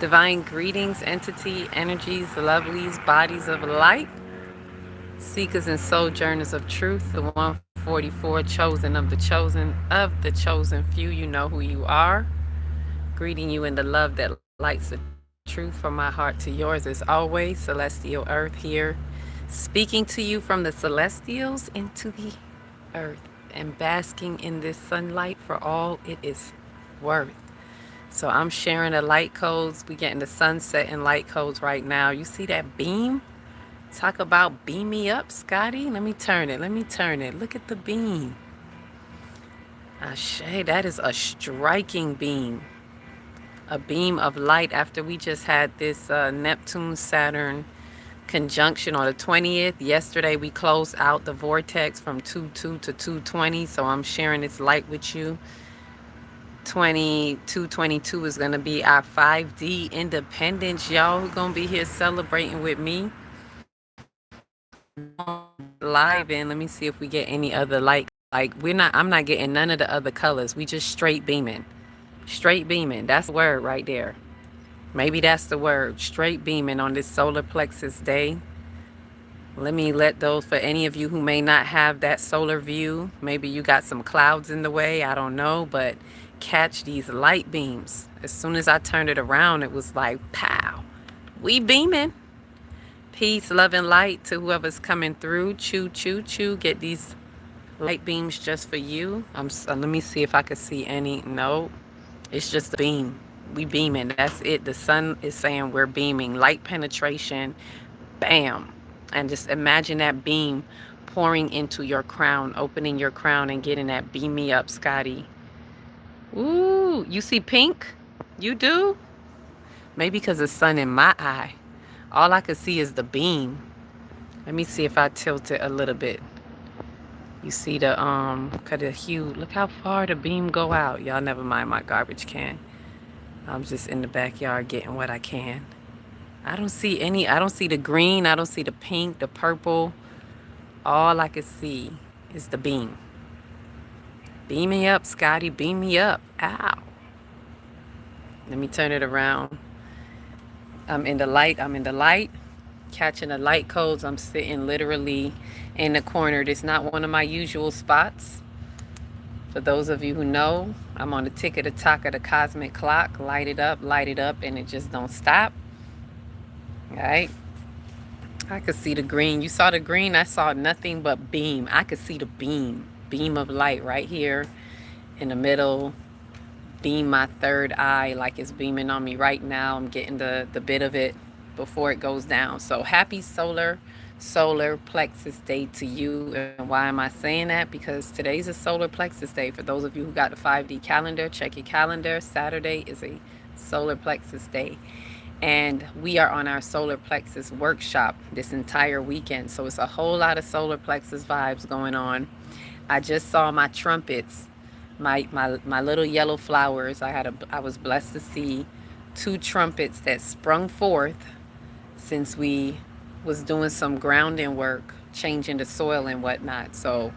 Divine greetings, entity, energies, lovelies, bodies of light, seekers and sojourners of truth, the 144 chosen of the chosen few. You know who you are. Greeting you in the love that lights the truth from my heart to yours as always. Celestial Earth here, speaking to you from the celestials into the earth and basking in this sunlight for all it is worth. So I'm sharing the light codes. We getting the sunset and light codes right now. You see that beam? Talk about beam me up, Scotty. Let me turn it. Let me turn it. Look at the beam. Ashe, that is a striking beam. A beam of light after we just had this Neptune Saturn conjunction on the 20th. Yesterday we closed out the vortex from 2-2 to 220. So I'm sharing this light with you. 2222 is going to be our 5D independence, y'all. Who's going to be here celebrating with me live in. Let me see if we get any other light. Like I'm not getting none of the other colors. We just straight beaming. Straight beaming. That's the word right there. Maybe that's the word. Straight beaming on this solar plexus day. Let me let those, for any of you who may not have that solar view, maybe you got some clouds in the way, I don't know, but catch these light beams. As soon as I turned it around, it was like, pow, we beaming. Peace, love, and light to whoever's coming through. Choo, choo, choo. Get these light beams just for you. Let me see if I can see any. No, it's just a beam. We beaming. That's it. The sun is saying we're beaming. Light penetration. Bam. And just imagine that beam pouring into your crown, opening your crown and getting that beam me up, Scotty. Ooh, you see pink? You do? Maybe because the sun in my eye. All I could see is the beam. Let me see if I tilt it a little bit. You see the cut the hue. Look how far the beam go out. Y'all never mind my garbage can. I'm just in the backyard getting what I can. I don't see any. I don't see the green. I don't see the pink, the purple. All I can see is the beam. Beam me up, Scotty. Beam me up. Ow. Let me turn it around. I'm in the light. I'm in the light. Catching the light codes. I'm sitting literally in the corner. This is not one of my usual spots. For those of you who know, I'm on the tick of the tock of the cosmic clock. Light it up, and it just don't stop. All right. I could see the green. You saw the green? I saw nothing but beam. I could see the beam. Beam of light right here in the middle. Beam my third eye like it's beaming on me right now. I'm getting the bit of it before it goes down. So happy solar plexus day to you. And why am I saying that? Because today's a solar plexus day. For those of you who got the 5D calendar, check your calendar. Saturday is a solar plexus day. And we are on our solar plexus workshop this entire weekend. So it's a whole lot of solar plexus vibes going on. I just saw my trumpets, my little yellow flowers. I was blessed to see 2 trumpets that sprung forth since we was doing some grounding work, changing the soil and whatnot. So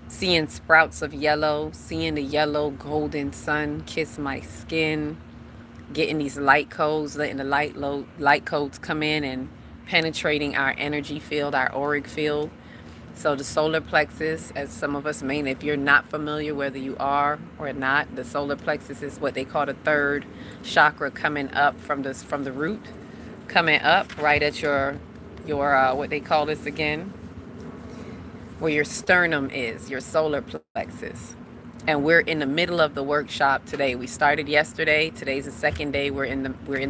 seeing sprouts of yellow, seeing the yellow golden sun kiss my skin, getting these light codes, letting the light codes come in and penetrating our energy field, our auric field. So the solar plexus, as some of us may, if you're not familiar, whether you are or not, the solar plexus is what they call the third chakra coming up from the root, coming up right at your what they call this again, where your sternum is, your solar plexus. And we're in the middle of the workshop today. We started yesterday. Today's the second day. We're in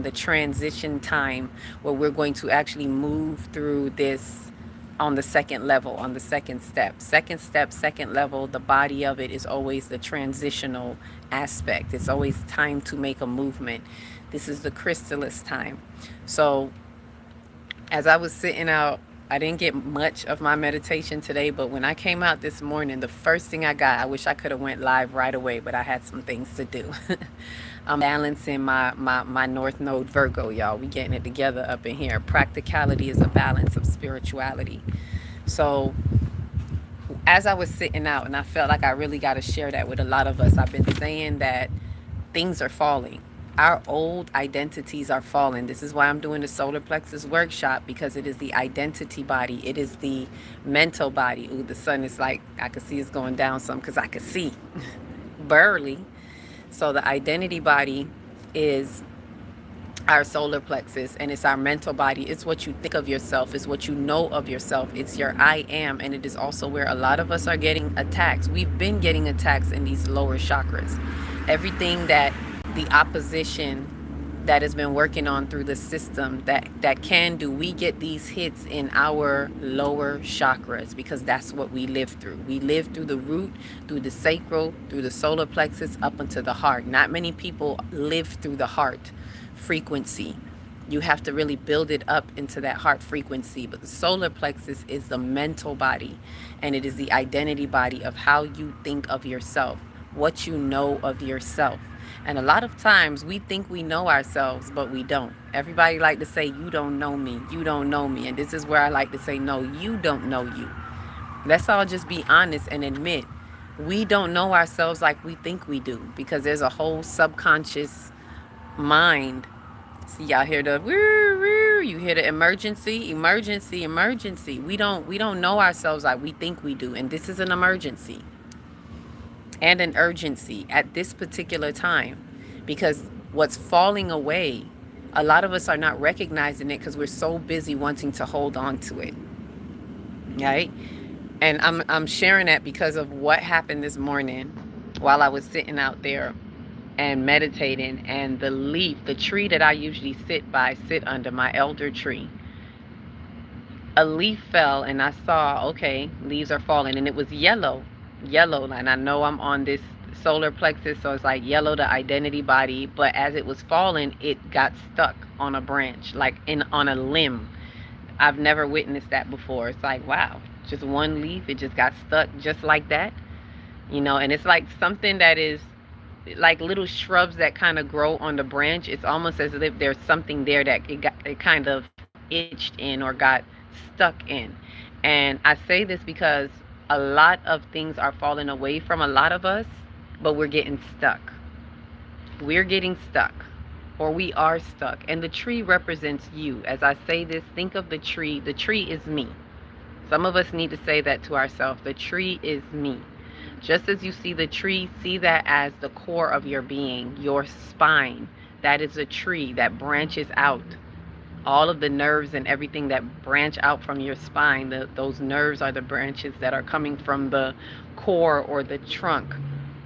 the transition time where we're going to actually move through this on the second level, on the second step. Second level, the body of it is always the transitional aspect. It's always time to make a movement. This is the chrysalis time. So as I was sitting out, I didn't get much of my meditation today, but when I came out this morning, the first thing I wish I could have went live right away, but I had some things to do. I'm balancing my North Node Virgo, y'all. We getting it together up in here. Practicality is a balance of spirituality. So as I was sitting out, and I felt like I really got to share that with a lot of us, I've been saying that things are falling. Our old identities are falling. This is why I'm doing the solar plexus workshop, because it is the identity body. It is the mental body. Ooh, the sun is like, I could see it's going down some because I could see barely. So the identity body is our solar plexus, and it's our mental body. It's what you think of yourself. It's what you know of yourself. It's your I am. And it is also where a lot of us are getting attacks. We've been getting attacks in these lower chakras. Everything that the opposition that has been working on through the system that can do, we get these hits in our lower chakras, because that's what we live through. We live through the root, through the sacral, through the solar plexus, up into the heart. Not many people live through the heart frequency. You have to really build it up into that heart frequency. But the solar plexus is the mental body, and it is the identity body of how you think of yourself, what you know of yourself. And a lot of times we think we know ourselves, but we don't. Everybody like to say, you don't know me, you don't know me. And this is where I like to say, no, you don't know you. Let's all just be honest and admit we don't know ourselves like we think we do, because there's a whole subconscious mind. See, y'all hear the woo, woo, you hear the emergency, emergency, emergency. We don't know ourselves like we think we do. And this is an emergency and an urgency at this particular time, because what's falling away, a lot of us are not recognizing it because we're so busy wanting to hold on to it, right? And I'm sharing that because of what happened this morning while I was sitting out there and meditating, and the leaf, the tree that I usually sit under, my elder tree, a leaf fell, and I saw, okay, leaves are falling, and it was yellow, and I know I'm on this solar plexus, so it's like yellow, the identity body. But as it was falling, it got stuck on a branch, like on a limb. I've never witnessed that before. It's like, wow, just one leaf, it just got stuck just like that, and it's like something that is like little shrubs that kind of grow on the branch. It's almost as if there's something there that it kind of itched in or got stuck in. And I say this because a lot of things are falling away from a lot of us, but we're getting stuck. We're getting stuck, or we are stuck. And the tree represents you. As I say this, think of the tree. The tree is me. Some of us need to say that to ourselves. The tree is me. Just as you see the tree, see that as the core of your being, your spine. That is a tree that branches out. All of the nerves and everything that branch out from your spine, those nerves are the branches that are coming from the core or the trunk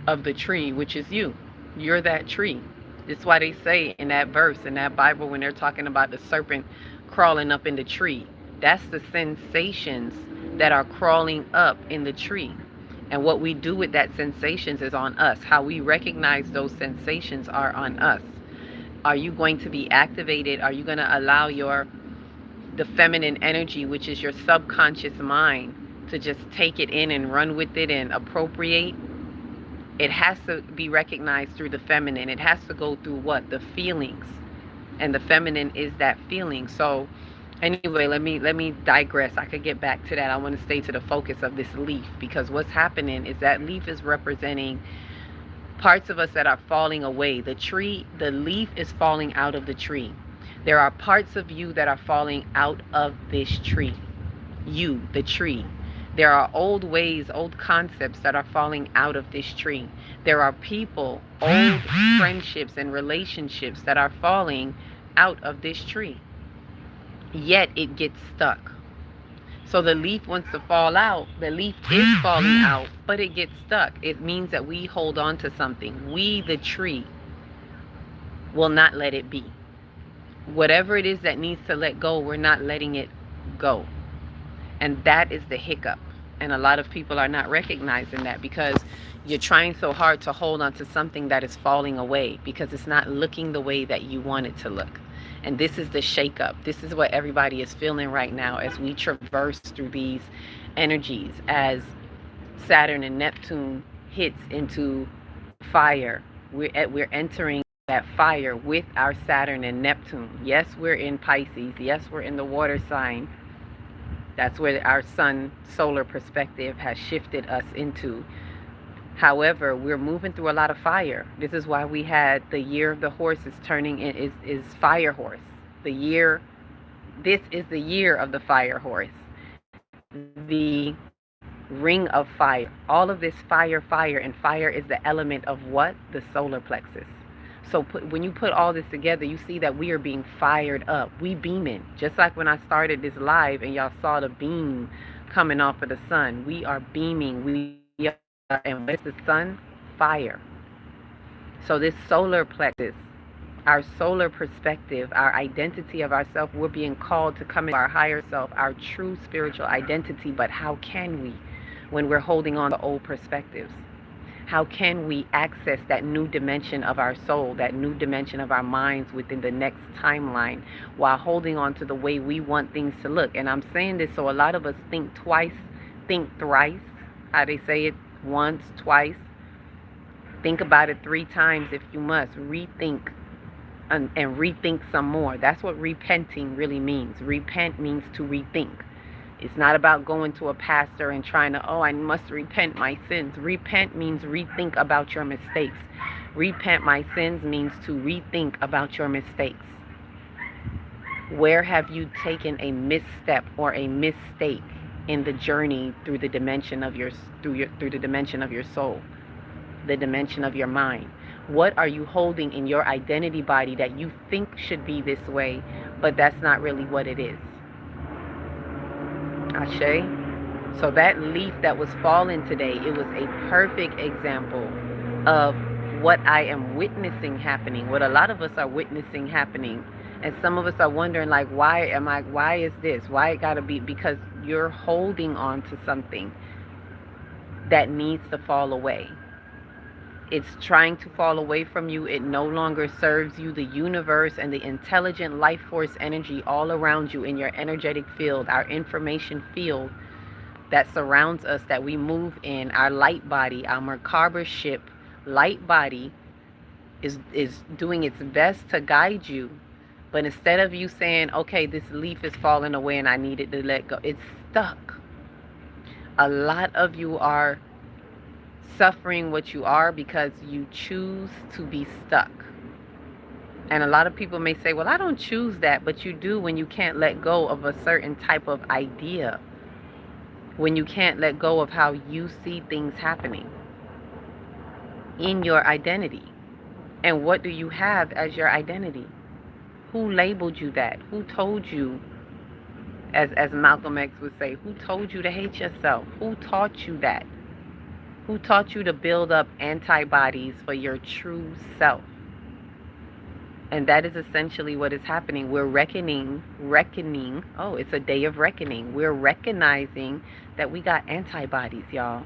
of the tree, which is you. You're that tree. It's why they say in that verse, in that Bible, when they're talking about the serpent crawling up in the tree, that's the sensations that are crawling up in the tree. And what we do with that sensations is on us. How we recognize those sensations are on us. Are you going to be activated? Are you going to allow the feminine energy, which is your subconscious mind, to just take it in and run with it and appropriate? It has to be recognized through the feminine. It has to go through what? The feelings. And the feminine is that feeling. So anyway, let me digress. I could get back to that. I want to stay to the focus of this leaf, because what's happening is that leaf is representing parts of us that are falling away. The leaf is falling out of the tree. There are parts of you that are falling out of this tree. You, the tree. There are old ways, old concepts that are falling out of this tree. There are people, old friendships and relationships that are falling out of this tree. Yet it gets stuck. So the leaf wants to fall out. The leaf is falling out, but it gets stuck. It means that we hold on to something. We, the tree, will not let it be. Whatever it is that needs to let go, we're not letting it go. And that is the hiccup. And a lot of people are not recognizing that, because you're trying so hard to hold on to something that is falling away because it's not looking the way that you want it to look. And this is the shakeup. This is what everybody is feeling right now as we traverse through these energies, as Saturn and Neptune hits into fire. We're entering that fire with our Saturn and Neptune. Yes, we're in Pisces. Yes, we're in the water sign. That's where our sun solar perspective has shifted us into. However, we're moving through a lot of fire. This is why we had the year of the horse is turning in is fire horse. The year This is the year of the fire horse. The ring of fire. All of this fire, fire, and fire is the element of what? The solar plexus. So when you put all this together, you see that we are being fired up. We beaming. Just like when I started this live and y'all saw the beam coming off of the sun. We are beaming. We are, and what's the sun? Fire. So this solar plexus, our solar perspective, our identity of ourself, we're being called to come into our higher self, our true spiritual identity. But how can we when we're holding on to old perspectives? How can we access that new dimension of our soul, that new dimension of our minds within the next timeline while holding on to the way we want things to look? And I'm saying this so a lot of us think twice, think thrice, how they say it, once, twice. Think about it 3 times if you must. Rethink and rethink some more. That's what repenting really means. Repent means to rethink. It's not about going to a pastor and trying to, oh, I must repent my sins. Repent means rethink about your mistakes. Repent my sins means to rethink about your mistakes. Where have you taken a misstep or a mistake in the journey through the dimension of your through the dimension of your soul, the dimension of your mind? What are you holding in your identity body that you think should be this way, but that's not really what it is? Ashe. So that leaf that was falling today, it was a perfect example of what I am witnessing happening, what a lot of us are witnessing happening. And some of us are wondering, like, why is this? Why it gotta be? Because you're holding on to something that needs to fall away. It's trying to fall away from you. It no longer serves you. The universe and the intelligent life force energy all around you in your energetic field, our information field that surrounds us, that we move in, our light body, our Merkaba ship, light body is doing its best to guide you. But instead of you saying, okay, this leaf is falling away and I need it to let go, it's stuck. A lot of you are suffering what you are because you choose to be stuck. And a lot of people may say, well, I don't choose that, but you do when you can't let go of a certain type of idea, when you can't let go of how you see things happening in your identity. And what do you have as your identity? Who labeled you that? Who told you, as Malcolm X would say, who told you to hate yourself? Who taught you that? Who taught you to build up antibodies for your true self? And that is essentially what is happening. We're reckoning. Oh, it's a day of reckoning. We're recognizing that we got antibodies, y'all.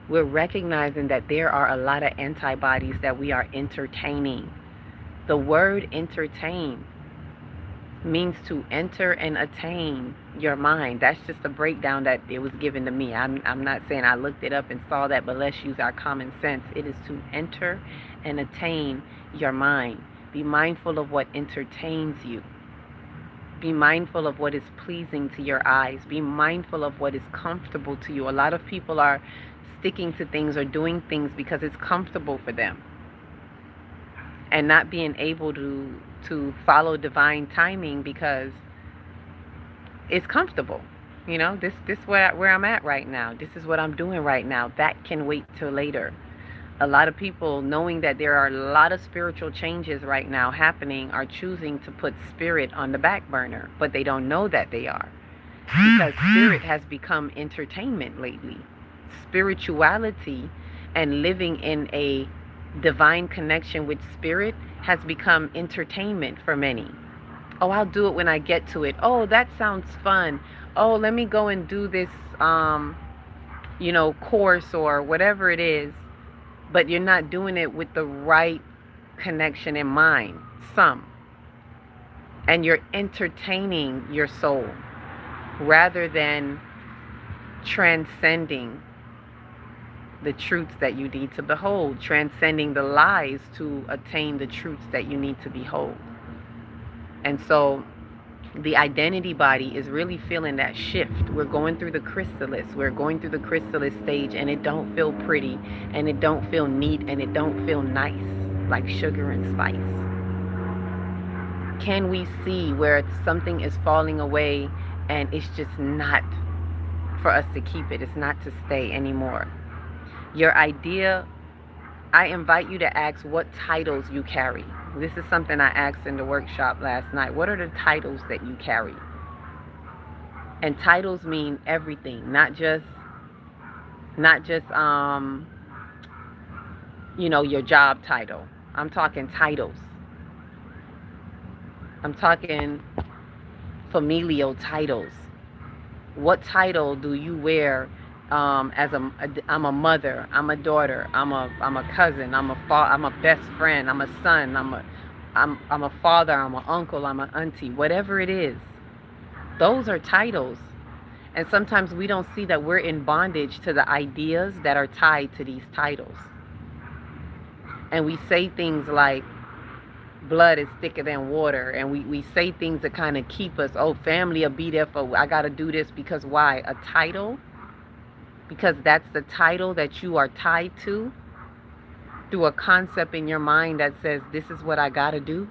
We're recognizing that there are a lot of antibodies that we are entertaining. The word entertain means to enter and attain your mind. That's just a breakdown that it was given to me. I'm not saying I looked it up and saw that, but let's use our common sense. It is to enter and attain your mind. Be mindful of what entertains you. Be mindful of what is pleasing to your eyes. Be mindful of what is comfortable to you. A lot of people are sticking to things or doing things because it's comfortable for them, and not being able to follow divine timing because it's comfortable. You know, this where I'm at right now. This is what I'm doing right now. That can wait till later. A lot of people, knowing that there are a lot of spiritual changes right now happening, are choosing to put spirit on the back burner, but they don't know that they are, because spirit has become entertainment lately. Spirituality and living in a divine connection with spirit has become entertainment for many. Oh, I'll do it when I get to it. Oh, that sounds fun. Oh, let me go and do this course or whatever it is. But you're not doing it with the right connection in mind. And you're entertaining your soul rather than transcending the truths that you need to behold, transcending the lies to attain the truths that you need to behold. And so The identity body is really feeling that shift. We're going through the chrysalis. We're going through the chrysalis stage, and it don't feel pretty, and it don't feel neat, and it don't feel nice like sugar and spice. Can we see where something is falling away and it's just not for us to keep it? It's not to stay anymore. Your idea, I invite you to ask what titles you carry. This is something I asked in the workshop last night. What are the titles that you carry? And titles mean everything, not just your job title. I'm talking titles. I'm talking familial titles. What title do you wear I'm a mother, I'm a daughter, I'm a cousin, I'm a best friend, I'm a son, I'm a father, I'm an uncle, I'm an auntie, whatever it is. Those are titles. And sometimes we don't see that we're in bondage to the ideas that are tied to these titles. And we say things like, blood is thicker than water, and we say things that kind of keep us, oh, family will be there for, I got to do this because why? A title? Because that's the title that you are tied to through a concept in your mind that says, this is what I got to do.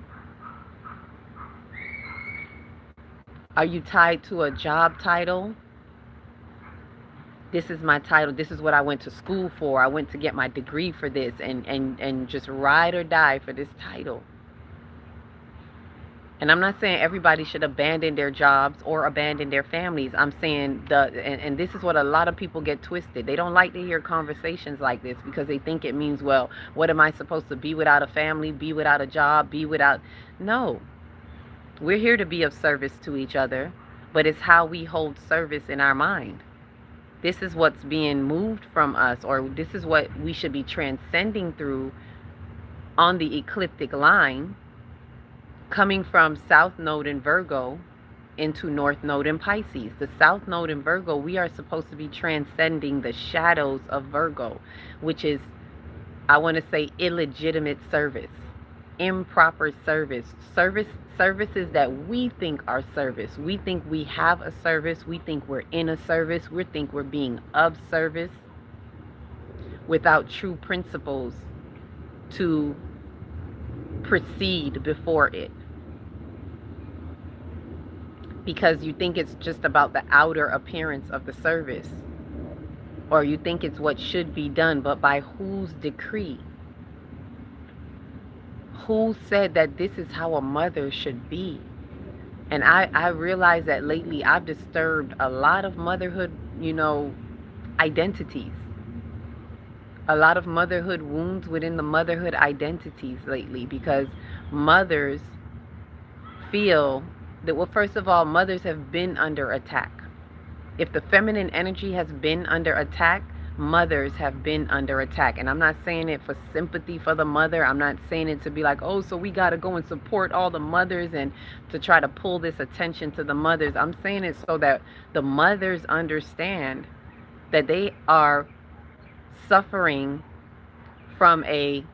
Are you tied to a job title? This is my title. This is what I went to school for. I went to get my degree for this, and just ride or die for this title. And I'm not saying everybody should abandon their jobs or abandon their families. I'm saying and this is what a lot of people get twisted. They don't like to hear conversations like this because they think it means, well, what am I supposed to be without a family, be without a job, be without... No. We're here to be of service to each other, but it's how we hold service in our mind. This is what's being moved from us, or this is what we should be transcending through on the ecliptic line, coming from South Node in Virgo into North Node in Pisces. The South Node in Virgo, we are supposed to be transcending the shadows of Virgo, which is, I want to say, illegitimate service, improper service, services that we think are service. We think we have a service. We think we're in a service. We think we're being of service without true principles to proceed before it, because you think it's just about the outer appearance of the service, or you think it's what should be done, but by whose decree? Who said that this is how a mother should be? And I realize that lately I've disturbed a lot of motherhood, identities. A lot of motherhood wounds within the motherhood identities lately, because mothers feel that, well, first of all, mothers have been under attack. If the feminine energy has been under attack, mothers have been under attack. And I'm not saying it for sympathy for the mother. I'm not saying it to be like, oh, so we got to go and support all the mothers and to try to pull this attention to the mothers. I'm saying it so that the mothers understand that they are suffering from a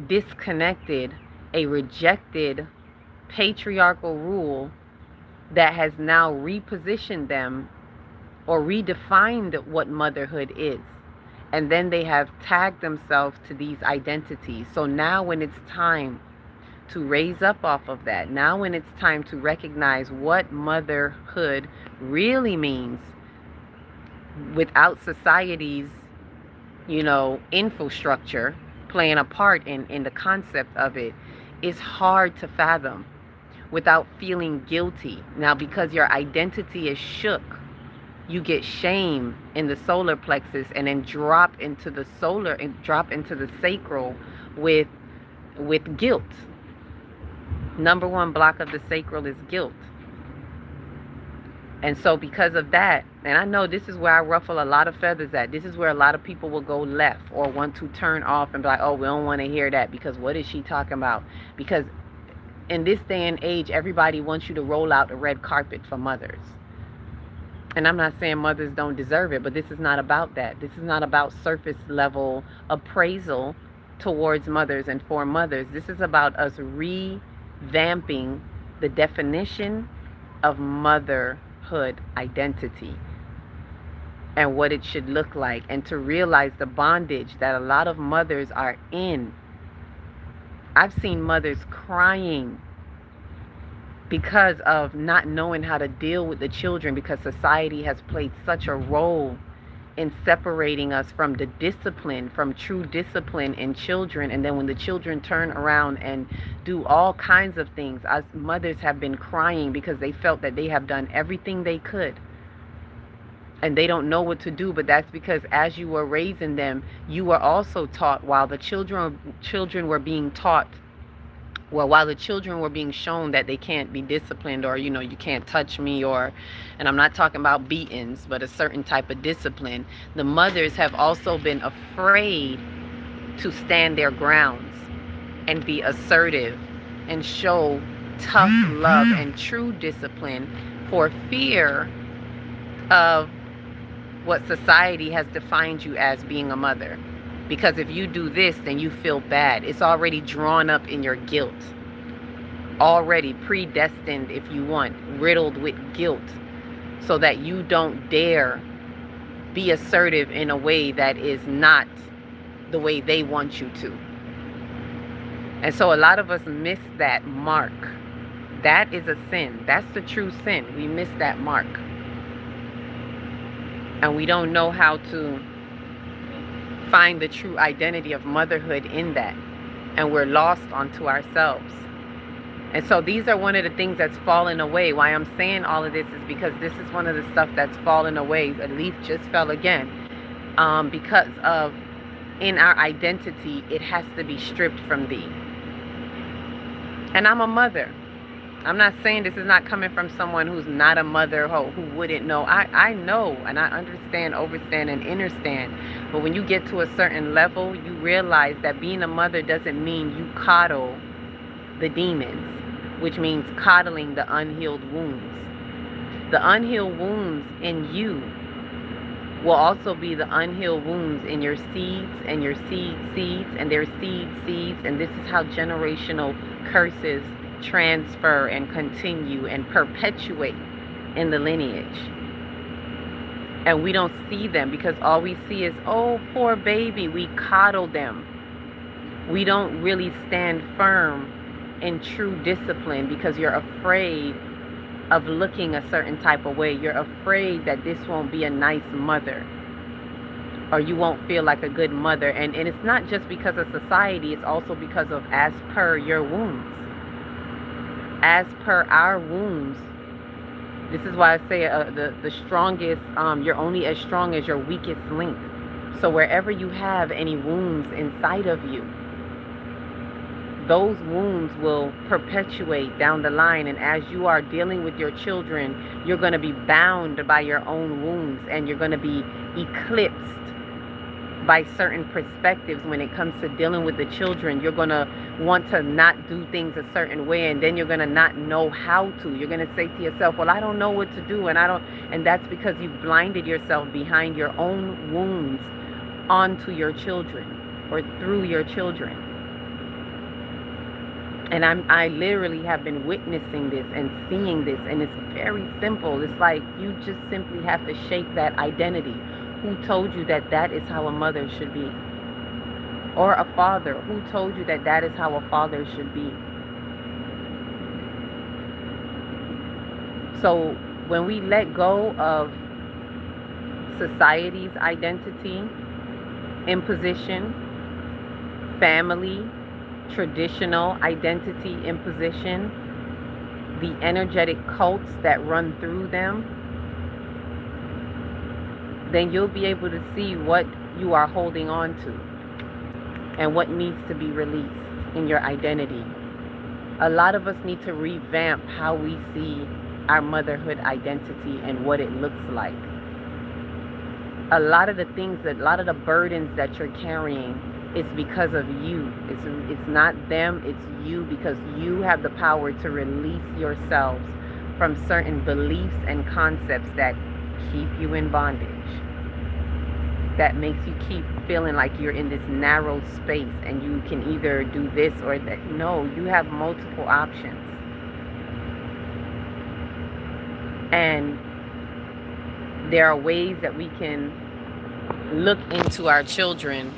disconnected, a rejected patriarchal rule that has now repositioned them or redefined what motherhood is. And then they have tagged themselves to these identities. So now when it's time to raise up off of that, now when it's time to recognize what motherhood really means without society's infrastructure playing a part in the concept of it, is hard to fathom without feeling guilty. Now, because your identity is shook, you get shame in the solar plexus and then drop into the sacral with guilt. Number one block of the sacral is guilt. And so because of that, and I know this is where I ruffle a lot of feathers at. This is where a lot of people will go left or want to turn off and be like, oh, we don't want to hear that because what is she talking about? Because in this day and age, everybody wants you to roll out a red carpet for mothers. And I'm not saying mothers don't deserve it, but this is not about that. This is not about surface level appraisal towards mothers and for mothers. This is about us revamping the definition of motherhood identity and what it should look like, and to realize the bondage that a lot of mothers are in. I've seen mothers crying because of not knowing how to deal with the children, because society has played such a role in separating us from the discipline, from true discipline in children. And then when the children turn around and do all kinds of things, us mothers have been crying because they felt that they have done everything they could and they don't know what to do. But that's because as you were raising them, you were also taught, while the children were being taught, well, while the children were being shown that they can't be disciplined, or, you know, you can't touch me, or, and I'm not talking about beatings, but a certain type of discipline, the mothers have also been afraid to stand their grounds and be assertive and show tough love and true discipline, for fear of what society has defined you as being a mother. Because if you do this, then you feel bad. It's already drawn up in your guilt. Already predestined, if you want, riddled with guilt, so that you don't dare be assertive in a way that is not the way they want you to. And so a lot of us miss that mark. That is a sin. That's the true sin. We miss that mark. And we don't know how to find the true identity of motherhood in that, and we're lost onto ourselves. And so these are one of the things that's fallen away. Why I'm saying all of this is because this is one of the stuff that's fallen away. A leaf just fell again, because of, in our identity, it has to be stripped from thee. And I'm a mother. I'm not saying this is not coming from someone who's not a mother, who wouldn't know. I know, and I understand, overstand, and understand. But when you get to a certain level, you realize that being a mother doesn't mean you coddle the demons, which means coddling the unhealed wounds. The unhealed wounds in you will also be the unhealed wounds in your seeds and your seeds and their seeds. And this is how generational curses transfer and continue and perpetuate in the lineage. And we don't see them, because all we see is, oh, poor baby. We coddle them. We don't really stand firm in true discipline, because you're afraid of looking a certain type of way. You're afraid that this won't be a nice mother, or you won't feel like a good mother. And it's not just because of society, it's also because of as per your wounds. As per our wounds. This is why I say the strongest, you're only as strong as your weakest link. So wherever you have any wounds inside of you, those wounds will perpetuate down the line. And as you are dealing with your children, you're going to be bound by your own wounds, and you're going to be eclipsed by certain perspectives when it comes to dealing with the children. You're going to want to not do things a certain way, and then you're going to not know how to. You're going to say to yourself, well, I don't know what to do, and that's because you've blinded yourself behind your own wounds onto your children, or through your children. And I literally have been witnessing this and seeing this, and it's very simple. It's like you just simply have to shake that identity. Who told you that that is how a mother should be? Or a father? Who told you that that is how a father should be? So when we let go of society's identity, imposition, family, traditional identity imposition, the energetic cults that run through them, then you'll be able to see what you are holding on to and what needs to be released in your identity. A lot of us need to revamp how we see our motherhood identity and what it looks like. A lot of the burdens that you're carrying is because of you. It's not them, it's you, because you have the power to release yourselves from certain beliefs and concepts that keep you in bondage, that makes you keep feeling like you're in this narrow space and you can either do this or that. No, you have multiple options. And there are ways that we can look into our children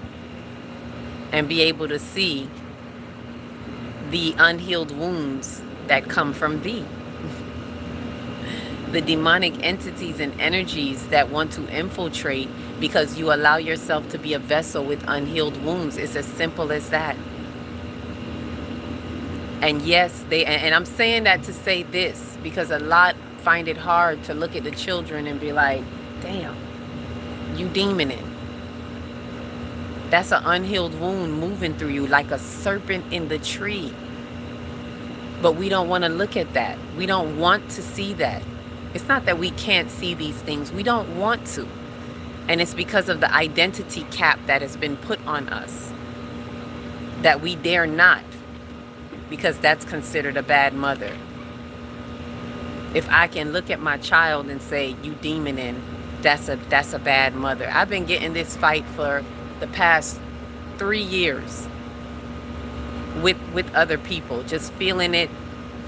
and be able to see the unhealed wounds that come from thee. The demonic entities and energies that want to infiltrate because you allow yourself to be a vessel with unhealed wounds. It's as simple as that. And yes, and I'm saying that to say this because a lot find it hard to look at the children and be like, damn, you demoning. That's an unhealed wound moving through you like a serpent in the tree. But we don't want to look at that. We don't want to see that. It's not that we can't see these things. We don't want to. And it's because of the identity cap that has been put on us that we dare not, because that's considered a bad mother. If I can look at my child and say, you demoning, that's a bad mother. I've been getting this fight for the past 3 years with other people, just feeling the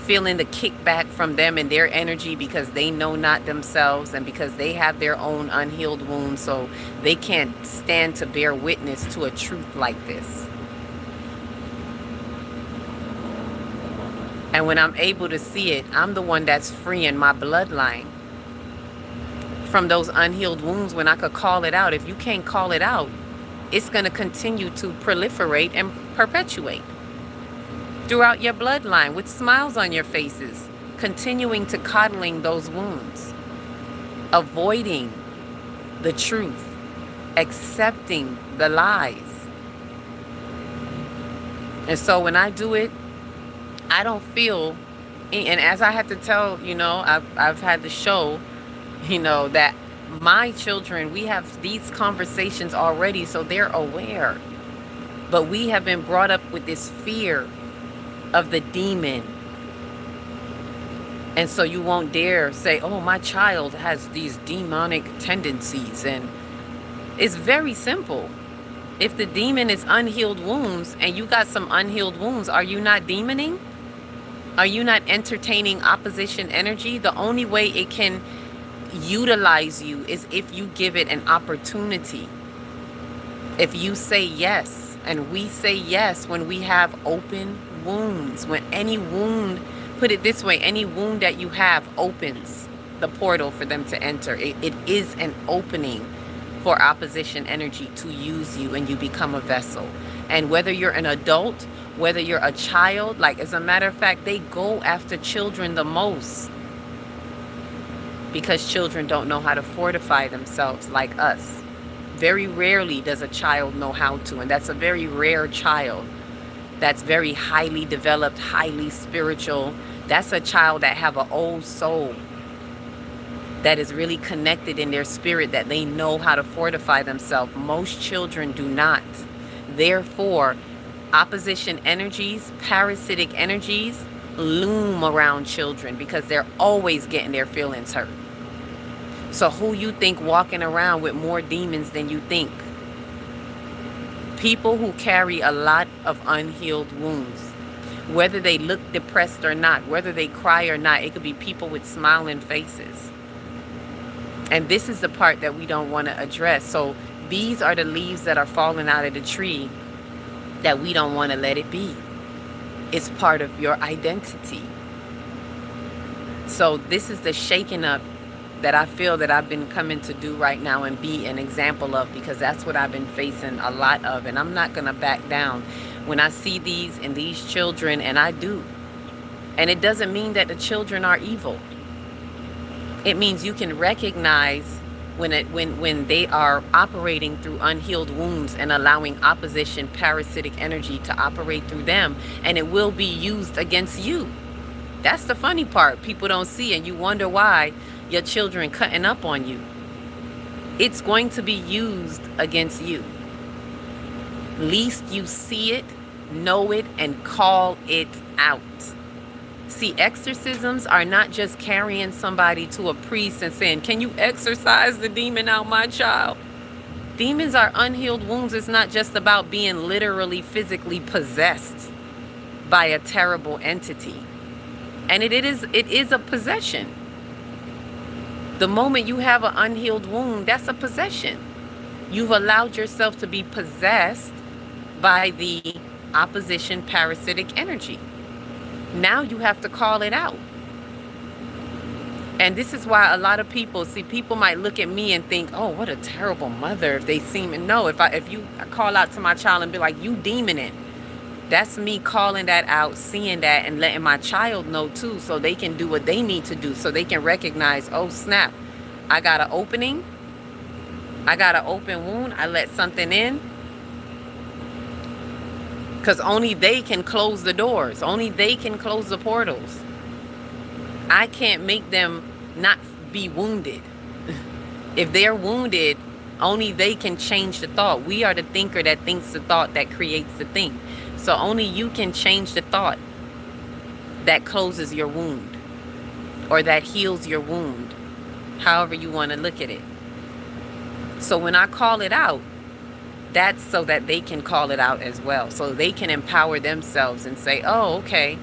kickback from them and their energy because they know not themselves and because they have their own unhealed wounds, so they can't stand to bear witness to a truth like this. And when I'm able to see it, I'm the one that's freeing my bloodline from those unhealed wounds when I could call it out. If you can't call it out, it's going to continue to proliferate and perpetuate throughout your bloodline with smiles on your faces, continuing to coddling those wounds, avoiding the truth, accepting the lies. And so when I do it, I don't feel, and as I have to tell, I've had to show, that my children, we have these conversations already, so they're aware. But we have been brought up with this fear of the demon. And so you won't dare say, oh, my child has these demonic tendencies. And it's very simple. If the demon is unhealed wounds and you got some unhealed wounds, are you not demoning? Are you not entertaining opposition energy? The only way it can utilize you is if you give it an opportunity. If you say yes, and we say yes when we have open wounds. When any wound, put it this way, any wound that you have opens the portal for them to enter. It is an opening for opposition energy to use you, and you become a vessel. And whether you're an adult, whether you're a child, like as a matter of fact, they go after children the most because children don't know how to fortify themselves like us. Very rarely does a child know how to, and that's a very rare child. That's very highly developed, highly spiritual. That's a child that have an old soul that is really connected in their spirit, that they know how to fortify themselves. Most children do not. Therefore, opposition energies, parasitic energies loom around children because they're always getting their feelings hurt. So who you think walking around with more demons than you think? People who carry a lot of unhealed wounds. Whether they look depressed or not, whether they cry or not, it could be people with smiling faces. And this is the part that we don't want to address. So these are the leaves that are falling out of the tree that we don't want to let it be. It's part of your identity. So this is the shaking up that I feel that I've been coming to do right now and be an example of, because that's what I've been facing a lot of, and I'm not going to back down when I see these and these children, and I do. And it doesn't mean that the children are evil. It means you can recognize when they are operating through unhealed wounds and allowing opposition parasitic energy to operate through them, and it will be used against you. That's the funny part people don't see, and you wonder why your children cutting up on you. It's going to be used against you. Least you see it, know it, and call it out. See, exorcisms are not just carrying somebody to a priest and saying, can you exorcise the demon out my child? Demons are unhealed wounds. It's not just about being literally, physically possessed by a terrible entity. And it is a possession. The moment you have an unhealed wound, that's a possession. You've allowed yourself to be possessed by the opposition parasitic energy. Now you have to call it out. And this is why a lot of people, see, people might look at me and think, oh, what a terrible mother if they seem, no, if you call out to my child and be like, you demon it, that's me calling that out, seeing that, and letting my child know too, so they can do what they need to do, so they can recognize, oh snap, I got an opening, I got an open wound, I let something in. Because only they can close the doors, only they can close the portals. I can't make them not be wounded. If they're wounded, only they can change the thought. We are the thinker that thinks the thought that creates the thing. So only you can change the thought that closes your wound or that heals your wound, however you want to look at it. So when I call it out, that's so that they can call it out as well. So they can empower themselves and say, oh, okay,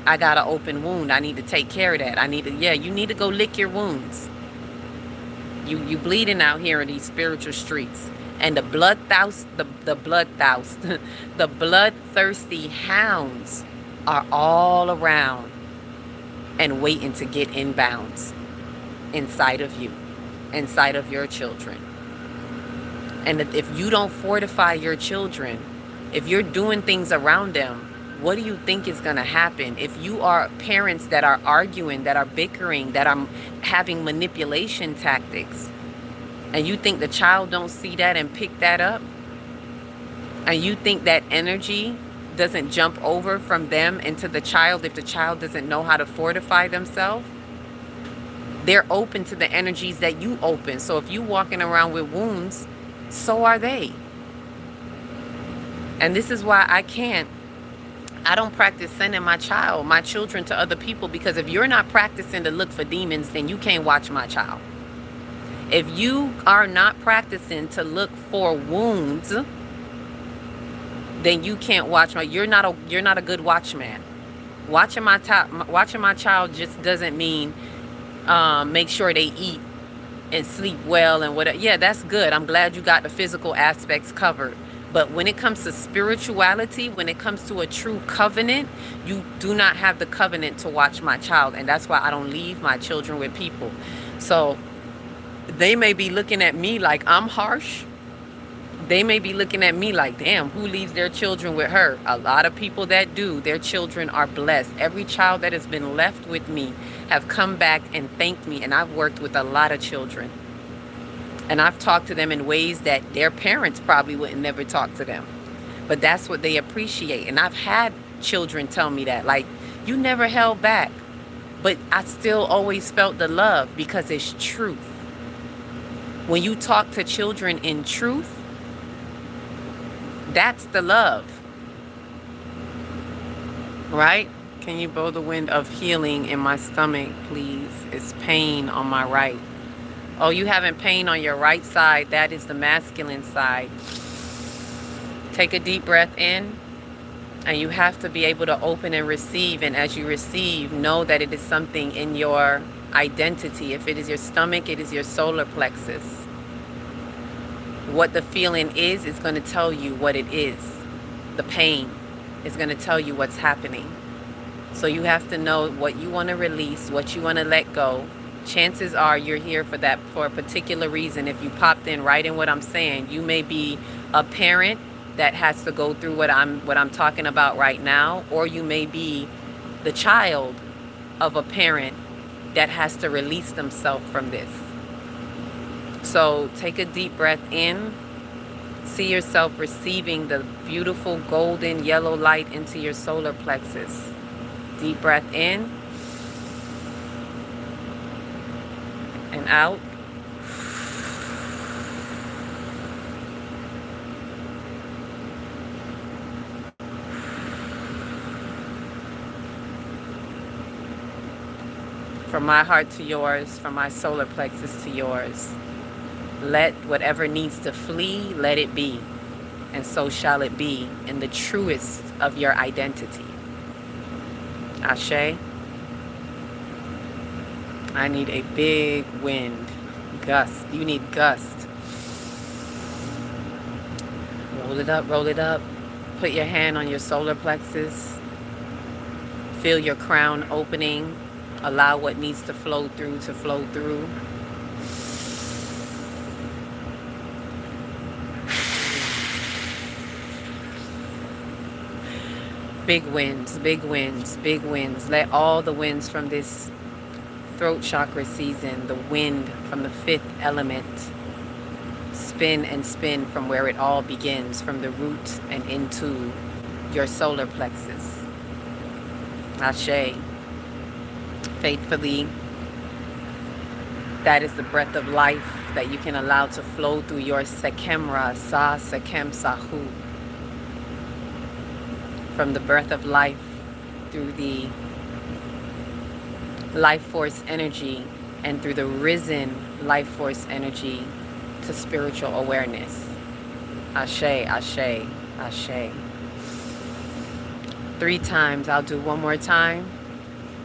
I got an open wound. I need to take care of that. I need to, yeah, you need to go lick your wounds. You bleeding out here in these spiritual streets. And the the bloodthirsty hounds are all around and waiting to get inbounds inside of you, inside of your children. And if you don't fortify your children, if you're doing things around them, what do you think is going to happen? If you are parents that are arguing, that are bickering, that are having manipulation tactics, and you think the child don't see that and pick that up, and you think that energy doesn't jump over from them into the child if the child doesn't know how to fortify themselves, they're open to the energies that you open. So if you walking around with wounds, so are they. And this is why I don't practice sending my children to other people, because if you're not practicing to look for demons, then you can't watch my child. If you are not practicing to look for wounds, then you can't watch you're not a good watchman. Watching my child just doesn't mean make sure they eat and sleep well and whatever. Yeah, that's good. I'm glad you got the physical aspects covered. But when it comes to spirituality, when it comes to a true covenant, you do not have the covenant to watch my child. And that's why I don't leave my children with people. So they may be looking at me like I'm harsh. They may be looking at me like, damn, who leaves their children with her? A lot of people that do, their children are blessed. Every child that has been left with me have come back and thanked me. And I've worked with a lot of children. And I've talked to them in ways that their parents probably wouldn't never talk to them. But that's what they appreciate. And I've had children tell me that, like, you never held back. But I still always felt the love because it's truth. When you talk to children in truth, that's the love. Right? Can you blow the wind of healing in my stomach, please? It's pain on my right. Oh, you having pain on your right side. That is the masculine side. Take a deep breath in. And you have to be able to open and receive. And as you receive, know that it is something in your identity. If it is your stomach, it is your solar plexus. What the feeling is going to tell you what it is. The pain is going to tell you what's happening. So you have to know what you want to release, what you want to let go. Chances are you're here for that, for a particular reason. If you popped in right in what I'm saying, you may be a parent that has to go through what I'm talking about right now, or you may be the child of a parent that has to release themselves from this. So take a deep breath in. See yourself receiving the beautiful golden yellow light into your solar plexus. Deep breath in and out. From my heart to yours, from my solar plexus to yours. Let whatever needs to flee, let it be. And so shall it be in the truest of your identity. Ashe. I need a big wind. Gust. You need gust. Roll it up, roll it up. Put your hand on your solar plexus. Feel your crown opening. Allow what needs to flow through to flow through. Big winds, big winds, big winds. Let all the winds from this throat chakra season, the wind from the fifth element, spin and spin from where it all begins, from the root and into your solar plexus. Ashe. Faithfully, that is the breath of life that you can allow to flow through your Sekemra, Sa Sekem Sahu. From the breath of life through the life force energy and through the risen life force energy to spiritual awareness. Ashe, Ashe, Ashe. 3 times. I'll do one more time.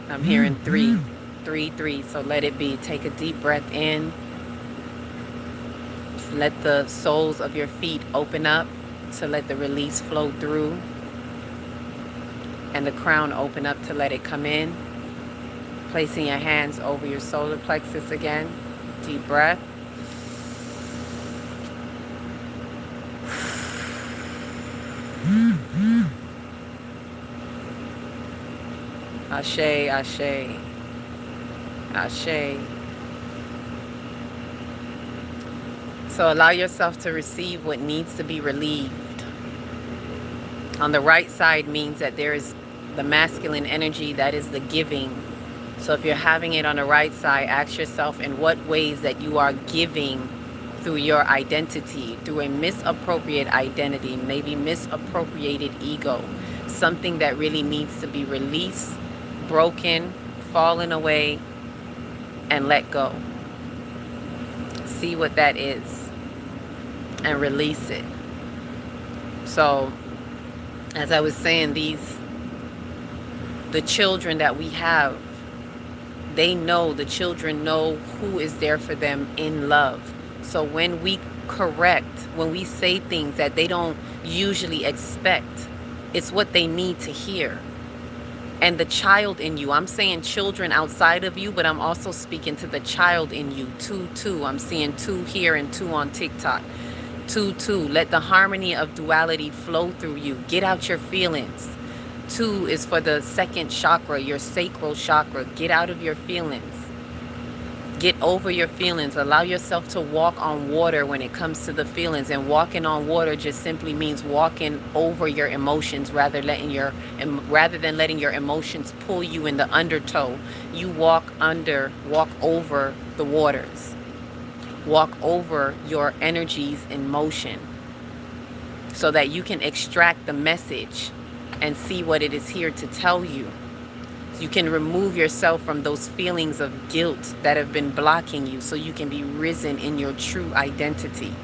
I'm hearing 3, 3, 3. So let it be. Take a deep breath in. Let the soles of your feet open up to let the release flow through. And the crown open up to let it come in. Placing your hands over your solar plexus again. Deep breath. Ashe, Ashe, Ashe. So allow yourself to receive what needs to be relieved. On the right side means that there is the masculine energy, that is the giving. So if you're having it on the right side, ask yourself in what ways that you are giving through your identity, through a misappropriated identity, maybe misappropriated ego, something that really needs to be released, broken, fallen away, and let go. See what that is and release it. So as I was saying, the children that we have, they know, the children know who is there for them in love. So when we correct, when we say things that they don't usually expect, it's what they need to hear. And the child in you, I'm saying children outside of you, but I'm also speaking to the child in you. 2, I'm seeing 2 here and 2 on TikTok. 2, let the harmony of duality flow through you. Get out your feelings. 2 is for the second chakra, your sacral chakra. Get out of your feelings. Get over your feelings. Allow yourself to walk on water when it comes to the feelings. And walking on water just simply means walking over your emotions rather than letting your emotions pull you in the undertow. You walk over the waters. Walk over your energies in motion so that you can extract the message and see what it is here to tell you. You can remove yourself from those feelings of guilt that have been blocking you so you can be risen in your true identity.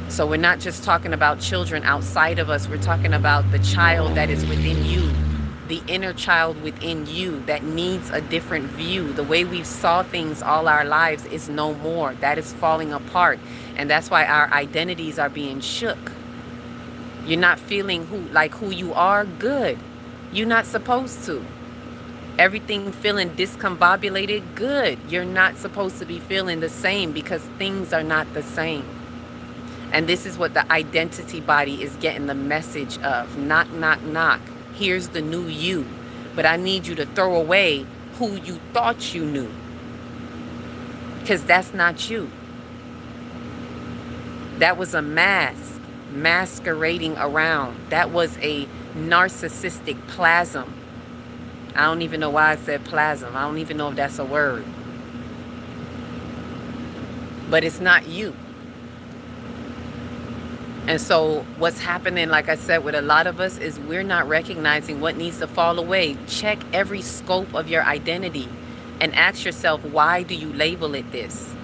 So we're not just talking about children outside of us. We're talking about the child that is within you, the inner child within you that needs a different view. The way we saw things all our lives is no more. That is falling apart. And that's why our identities are being shook. You're not feeling who you are. Good. You're not supposed to. Everything feeling discombobulated. Good. You're not supposed to be feeling the same because things are not the same. And this is what the identity body is getting the message of. Knock, knock, knock. Here's the new you. But I need you to throw away who you thought you knew. Because that's not you. That was a mask masquerading around. That was a narcissistic plasm. I don't even know why I said plasm. I don't even know if that's a word. But it's not you. And so what's happening, like I said, with a lot of us is we're not recognizing what needs to fall away. Check every scope of your identity and ask yourself, why do you label it this?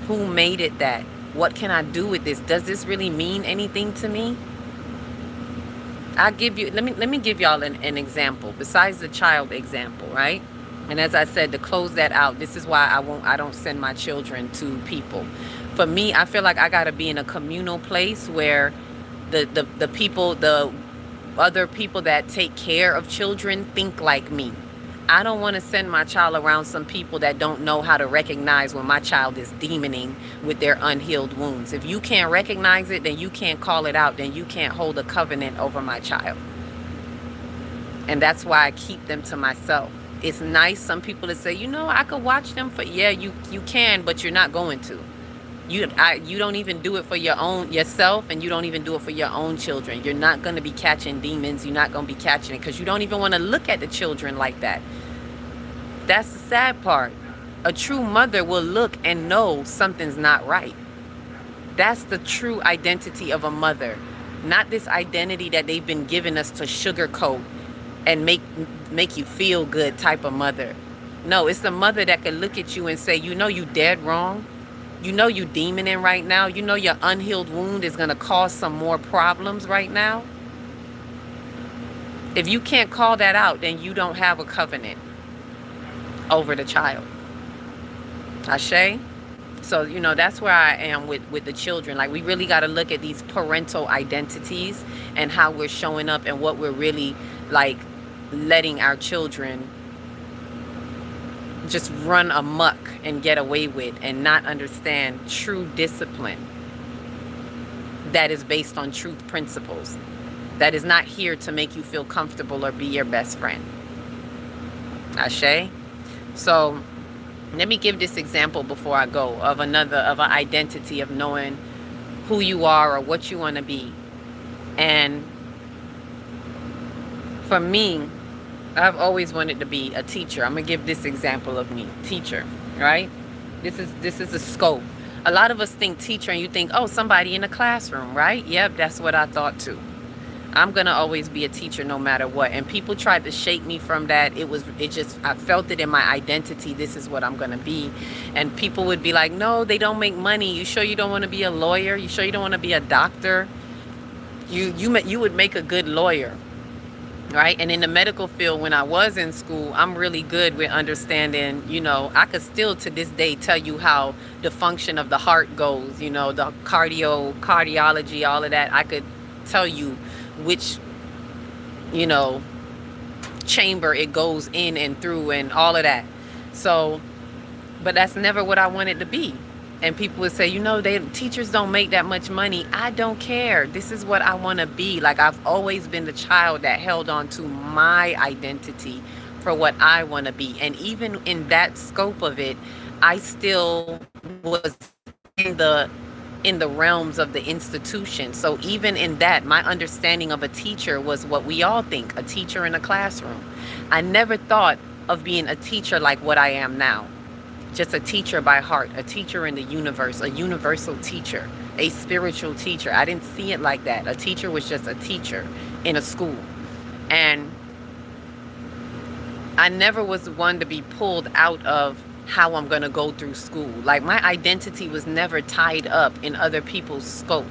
Who made it that? What can I do with this? Does this really mean anything to me? Let me give y'all an example besides the child example, right? And as I said, to close that out, this is why I don't send my children to people. For me, I feel like I got to be in a communal place where the people, the other people that take care of children think like me. I don't want to send my child around some people that don't know how to recognize when my child is demoning with their unhealed wounds. If you can't recognize it, then you can't call it out, then you can't hold a covenant over my child. And that's why I keep them to myself. It's nice, some people that say, I could watch them for, yeah, you can, but you're not going to. You don't even do it for yourself, and you don't even do it for your own children. You're not going to be catching demons. You're not going to be catching it because you don't even want to look at the children like that. That's the sad part. A true mother will look and know something's not right. That's the true identity of a mother. Not this identity that they've been giving us to sugarcoat and make you feel good type of mother. No, it's the mother that can look at you and say, you dead wrong. You demoning right now. Your unhealed wound is going to cause some more problems right now. If you can't call that out, then you don't have a covenant over the child. Ashe? So, that's where I am with the children. Like, we really got to look at these parental identities and how we're showing up and what we're really, like, letting our children just run amok and get away with and not understand true discipline that is based on truth principles, that is not here to make you feel comfortable or be your best friend. Ashe? So let me give this example before I go of an identity of knowing who you are or what you want to be. And for me, I've always wanted to be a teacher. I'm going to give this example of me, teacher, right? This is a scope. A lot of us think teacher and you think, oh, somebody in a classroom, right? Yep, that's what I thought too. I'm going to always be a teacher no matter what. And people tried to shake me from that. I felt it in my identity. This is what I'm going to be. And people would be like, no, they don't make money. You sure you don't want to be a lawyer? You sure you don't want to be a doctor? You would make a good lawyer. Right? And in the medical field, when I was in school, I'm really good with understanding, I could still to this day tell you how the function of the heart goes, the cardiology, all of that. I could tell you which, chamber it goes in and through and all of that. So, but that's never what I wanted to be. And people would say, teachers don't make that much money. I don't care. This is what I want to be. Like, I've always been the child that held on to my identity for what I want to be. And even in that scope of it, I still was in the realms of the institution. So even in that, my understanding of a teacher was what we all think, a teacher in a classroom. I never thought of being a teacher like what I am now. Just a teacher by heart, a teacher in the universe, a universal teacher, a spiritual teacher. I didn't see it like that. A teacher was just a teacher in a school. And I never was one to be pulled out of how I'm going to go through school. Like, my identity was never tied up in other people's scope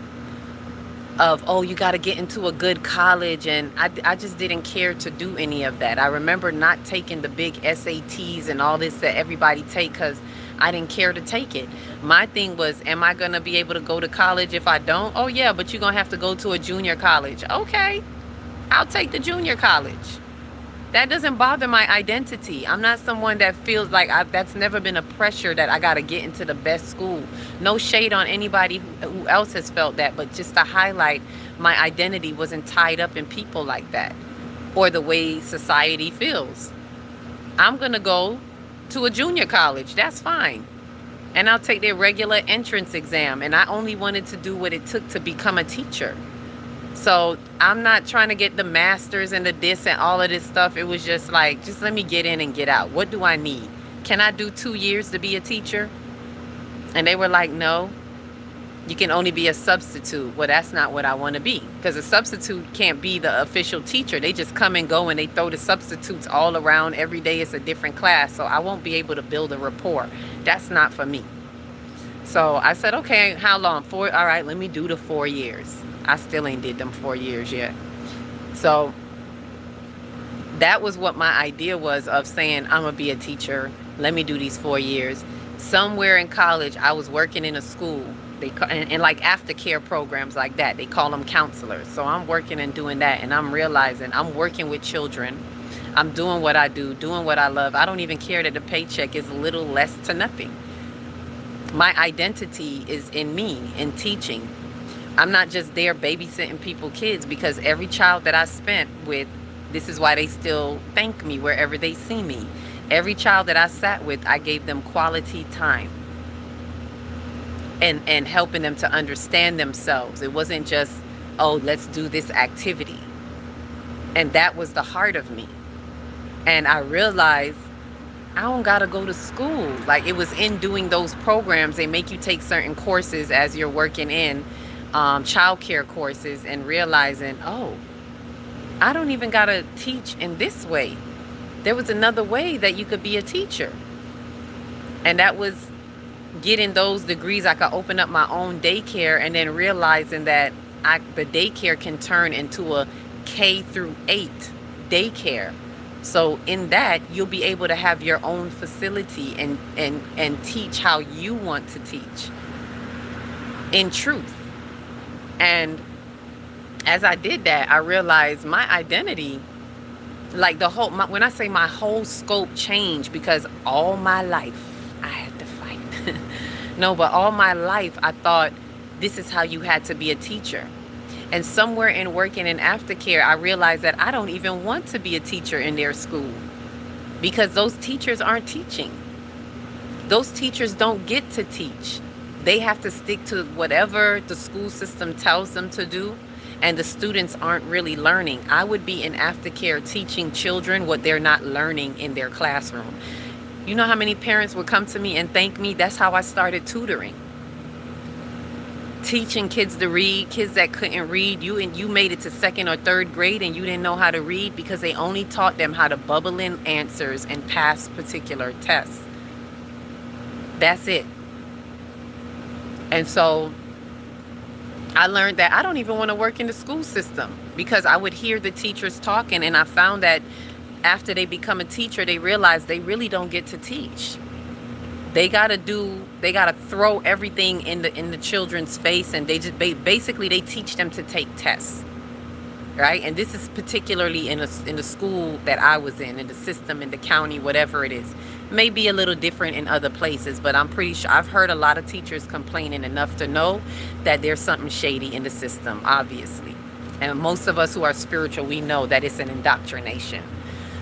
of, oh, you got to get into a good college. And I just didn't care to do any of that. I remember not taking the big SATs and all this that everybody take because I didn't care to take it. My thing was, am I going to be able to go to college if I don't? Oh, yeah, but you're going to have to go to a junior college. Okay, I'll take the junior college. That doesn't bother my identity. I'm not someone that feels like that's never been a pressure that I got to get into the best school. No shade on anybody who else has felt that, but just to highlight, my identity wasn't tied up in people like that or the way society feels. I'm going to go to a junior college. That's fine. And I'll take their regular entrance exam. And I only wanted to do what it took to become a teacher. So I'm not trying to get the masters and the this and all of this stuff. It was just like, just let me get in and get out. What do I need? Can I do 2 years to be a teacher? And they were like, no, you can only be a substitute. Well, that's not what I want to be, because a substitute can't be the official teacher. They just come and go and they throw the substitutes all around. Every day it's a different class. So I won't be able to build a rapport. That's not for me. So I said, okay, how long? 4? All right, let me do the 4 years. I still ain't did them 4 years yet. So That was what my idea was of saying, I'm going to be a teacher. Let me do these 4 years. Somewhere in college, I was working in a school. And like aftercare programs like that, they call them counselors. So I'm working and doing that, and I'm realizing I'm working with children. I'm doing what I do, doing what I love. I don't even care that the paycheck is a little less to nothing. My identity is in me, in teaching. I'm not just there babysitting people kids, because every child that I spent with, this is why they still thank me wherever they see me. Every child that I sat with, I gave them quality time and helping them to understand themselves. It wasn't just, oh, let's do this activity. And that was the heart of me. And I realized I don't gotta go to school. Like, it was in doing those programs. They make you take certain courses as you're working in childcare courses, and realizing, oh, I don't even gotta teach in this way. There was another way that you could be a teacher. And that was getting those degrees. I could open up my own daycare, and then realizing that the daycare can turn into a K-8 daycare. So in that, you'll be able to have your own facility and teach how you want to teach in truth. And as I did that, I realized my identity, like when I say my whole scope changed, because all my life I had to fight. No, but all my life I thought this is how you had to be a teacher. And somewhere in working in aftercare, I realized that I don't even want to be a teacher in their school, because those teachers aren't teaching. Those teachers don't get to teach. They have to stick to whatever the school system tells them to do, and the students aren't really learning. I would be in aftercare teaching children what they're not learning in their classroom. You know how many parents would come to me and thank me? That's how I started tutoring. Teaching kids to read, kids that couldn't read. You made it to 2nd or 3rd grade and you didn't know how to read, because they only taught them how to bubble in answers and pass particular tests. That's it. And so I learned that I don't even want to work in the school system, because I would hear the teachers talking, and I found that after they become a teacher, they realize they really don't get to teach. They gotta throw everything in the children's face, and basically they teach them to take tests, right? And this is particularly in the school that I was in the system, in the county, whatever it is. May be a little different in other places, but I'm pretty sure I've heard a lot of teachers complaining enough to know that there's something shady in the system, obviously. And most of us who are spiritual, we know that it's an indoctrination.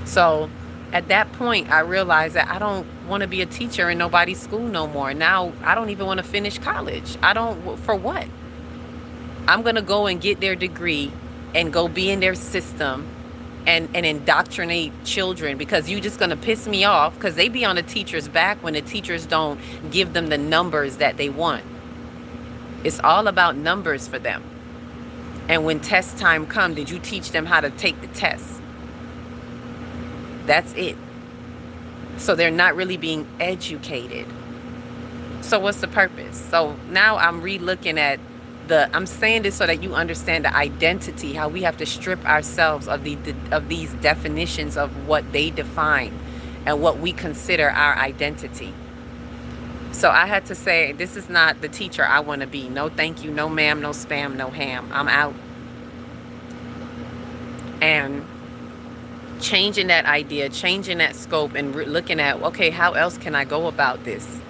So at that point, I realized that I don't want to be a teacher in nobody's school no more. Now, I don't even want to finish college. For what? I'm going to go and get their degree and go be in their system and indoctrinate children, because you just going to piss me off, because they be on the teacher's back when the teachers don't give them the numbers that they want. It's all about numbers for them. And when test time comes, did you teach them how to take the test? That's it. So they're not really being educated. So what's the purpose? So now I'm re-looking at I'm saying this so that you understand the identity, how we have to strip ourselves of these definitions of what they define and what we consider our identity. So I had to say, this is not the teacher I want to be. No thank you, no ma'am, no spam, no ham. I'm out. And changing that idea, changing that scope, and looking at, okay, how else can I go about this?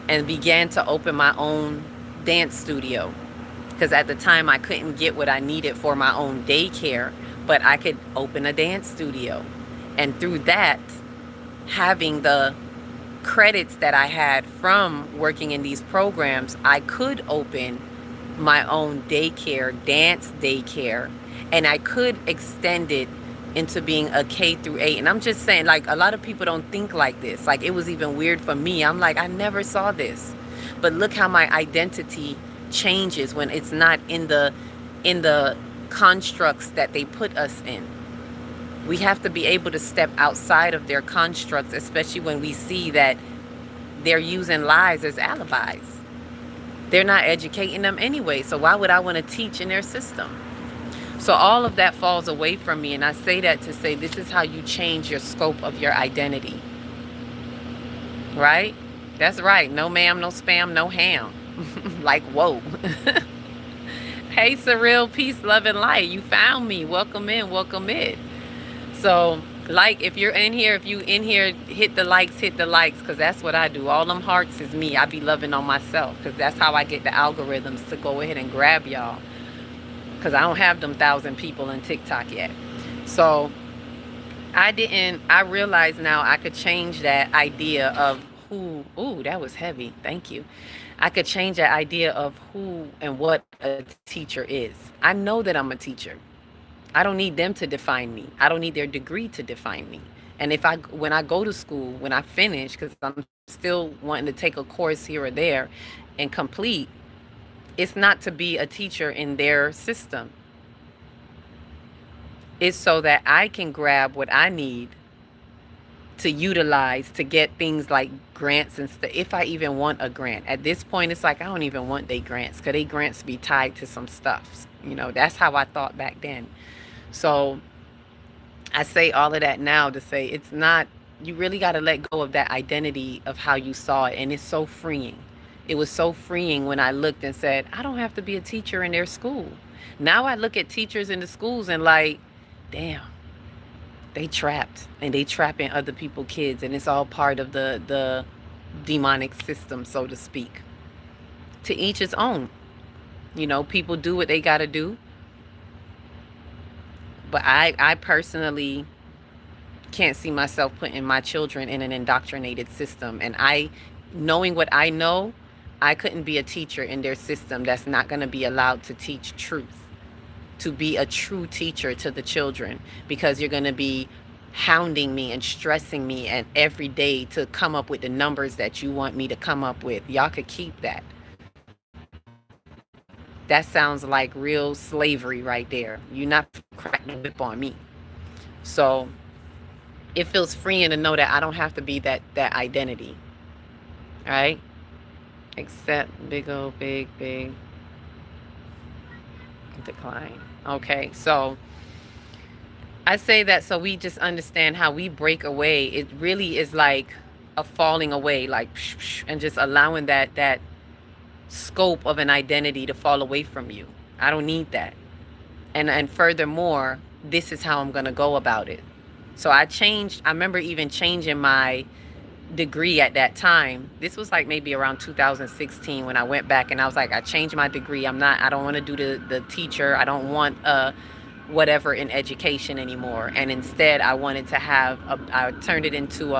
And began to open my own dance studio. Because at the time I couldn't get what I needed for my own daycare, but I could open a dance studio. And through that, having the credits that I had from working in these programs, I could open my own daycare, dance daycare, and I could extend it into being a K-8. And I'm just saying, like, a lot of people don't think like this. Like, it was even weird for me. I'm like, I never saw this. But look how my identity changes when it's not in the constructs that they put us in. We have to be able to step outside of their constructs, especially when we see that they're using lies as alibis. They're not educating them anyway, so why would I want to teach in their system? So all of that falls away from me. And I say that to say this is how you change your scope of your identity. Right? That's right. No ma'am, no spam, no ham. Like, whoa. Hey, surreal, peace, love, and light. You found me. Welcome in, welcome in. So, like, if you're in here, if you in here, hit the likes, because that's what I do. All them hearts is me. I be loving on myself, because that's how I get the algorithms to go ahead and grab y'all. Because I don't have them 1,000 people on TikTok yet. So, I realize now I could change that idea of who, ooh, that was heavy. Thank you. I could change that idea of who and what a teacher is. I know that I'm a teacher. I don't need them to define me. I don't need their degree to define me. And when I go to school, when I finish, because I'm still wanting to take a course here or there and complete, it's not to be a teacher in their system. It's so that I can grab what I need to utilize to get things like grants and stuff, if I even want a grant. At this point, it's like I don't even want they grants, because they grants be tied to some stuff. That's how I thought back then. So I say all of that now to say it's not, you really got to let go of that identity of how you saw it. And it's so freeing. It was so freeing when I looked and said, I don't have to be a teacher in their school. Now I look at teachers in the schools and like, damn, they trapped, and they trapping other people's kids, and it's all part of the demonic system, so to speak. To each his own. People do what they got to do. But I personally can't see myself putting my children in an indoctrinated system. And knowing what I know, I couldn't be a teacher in their system that's not going to be allowed to teach truth, to be a true teacher to the children, because you're going to be hounding me and stressing me and every day to come up with the numbers that you want me to come up with. Y'all could keep that. That sounds like real slavery right there. You're not cracking the whip on me. So it feels freeing to know that I don't have to be that identity. All right? Except big old big decline. Okay, so I say that so we just understand how we break away. It really is like a falling away, like, and just allowing that scope of an identity to fall away from you. I don't need that. And furthermore, this is how I'm going to go about it. So I remember even changing my degree at that time. This was like maybe around 2016 when I went back and I was like, I changed my degree. I don't want to do the teacher. I don't want whatever in education anymore. And instead I wanted to I turned it into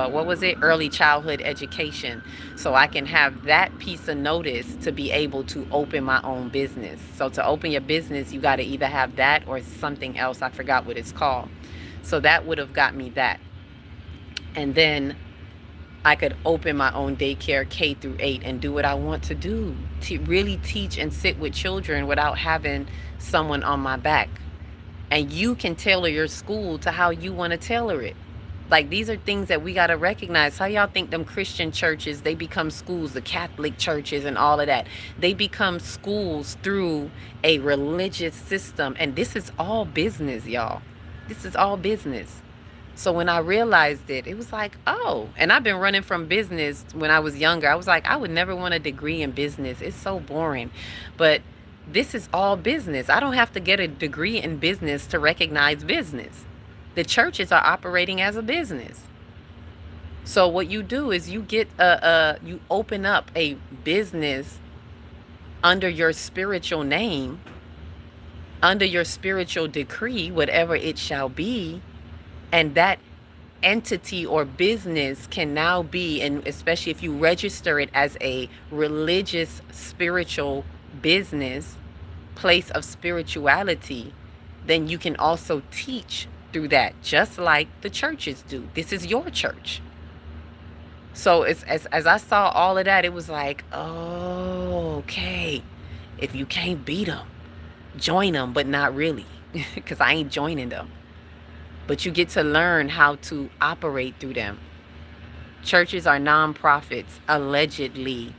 early childhood education, so I can have that piece of notice to be able to open my own business. So to open your business, you got to either have that or something else. I forgot what it's called. So that would have got me that. And then I could open my own daycare, K-8, and do what I want to do, to really teach and sit with children without having someone on my back. And you can tailor your school to how you want to tailor it. Like, these are things that we got to recognize. How y'all think them Christian churches, they become schools, the Catholic churches and all of that. They become schools through a religious system. And this is all business, y'all. This is all business. So when I realized it, it was like, oh, and I've been running from business when I was younger. I was like, I would never want a degree in business. It's so boring. But this is all business. I don't have to get a degree in business to recognize business. The churches are operating as a business. So what you do is you get you open up a business under your spiritual name, under your spiritual decree, whatever it shall be. And that entity or business can now be, and especially if you register it as a religious, spiritual business, place of spirituality, then you can also teach through that, just like the churches do. This is your church. So as I saw all of that, it was like, oh, okay. If you can't beat them, join them, but not really, because I ain't joining them. But you get to learn how to operate through them. Churches are nonprofits, allegedly,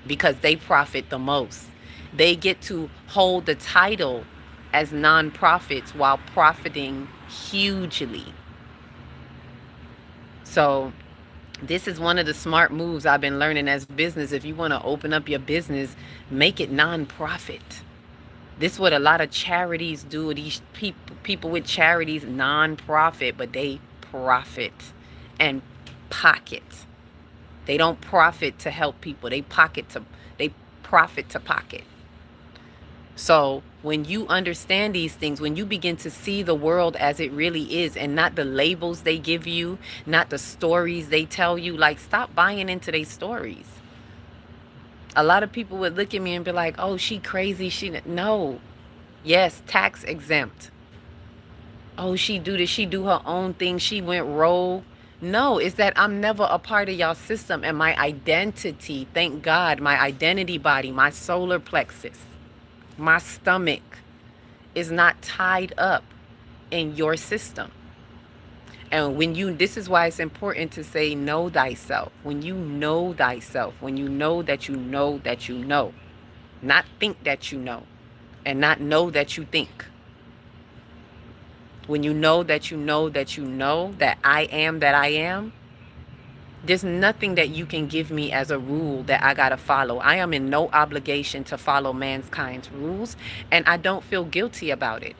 because they profit the most. They get to hold the title as nonprofits while profiting hugely. So this is one of the smart moves I've been learning as business. If you want to open up your business, make it nonprofit. This is what a lot of charities do. These people with charities, nonprofit, but they profit and pocket. They don't profit to help people. They profit to pocket. So when you understand these things, when you begin to see the world as it really is and not the labels they give you, not the stories they tell you, like, stop buying into their stories. A lot of people would look at me and be like, oh, she crazy. No. Yes, tax exempt. Oh, she do this. She do her own thing. She went rogue. No, it's that I'm never a part of y'all system, and my identity, thank God, my identity body, my solar plexus, my stomach is not tied up in your system. And this is why it's important to say, know thyself. When you know thyself, when you know that you know that you know, not think that you know, and not know that you think. When you know that you know that you know that I am, there's nothing that you can give me as a rule that I gotta follow. I am in no obligation to follow mankind's rules, and I don't feel guilty about it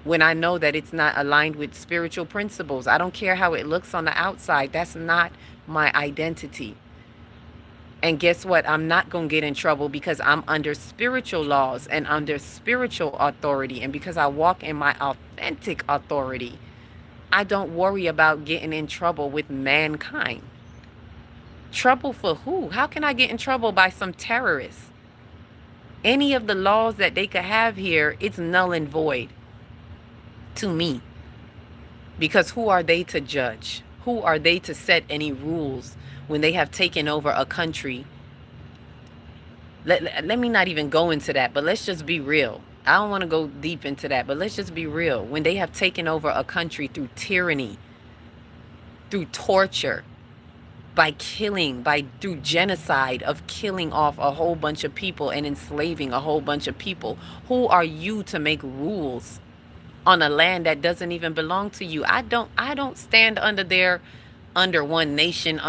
when I know that it's not aligned with spiritual principles. I don't care how it looks on the outside. That's not my identity. And guess what? I'm not going to get in trouble because I'm under spiritual laws and under spiritual authority. And because I walk in my authentic authority, I don't worry about getting in trouble with mankind. Trouble for who? How can I get in trouble by some terrorists? Any of the laws that they could have here, it's null and void to me. Because who are they to judge? Who are they to set any rules when they have taken over a country? Let me not even go into that, but let's just be real. I don't want to go deep into that, but let's just be real. When they have taken over a country through tyranny, through torture, by killing, through genocide of killing off a whole bunch of people and enslaving a whole bunch of people, who are you to make rules on a land that doesn't even belong to you? I don't stand under one nation,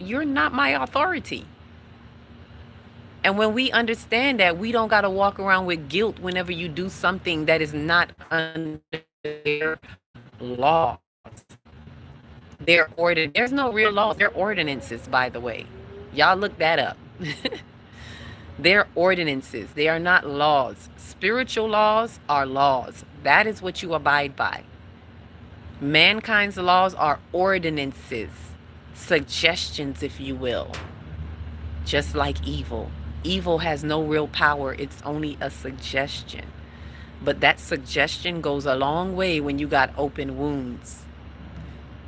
you're not my authority. And when we understand that, we don't got to walk around with guilt whenever you do something that is not under their laws. There's no real laws. They're ordinances, by the way. Y'all look that up. They're ordinances. They are not laws. Spiritual laws are laws. That is what you abide by. Mankind's laws are ordinances, suggestions, if you will. Just like evil. Evil has no real power. It's only a suggestion. But that suggestion goes a long way when you got open wounds.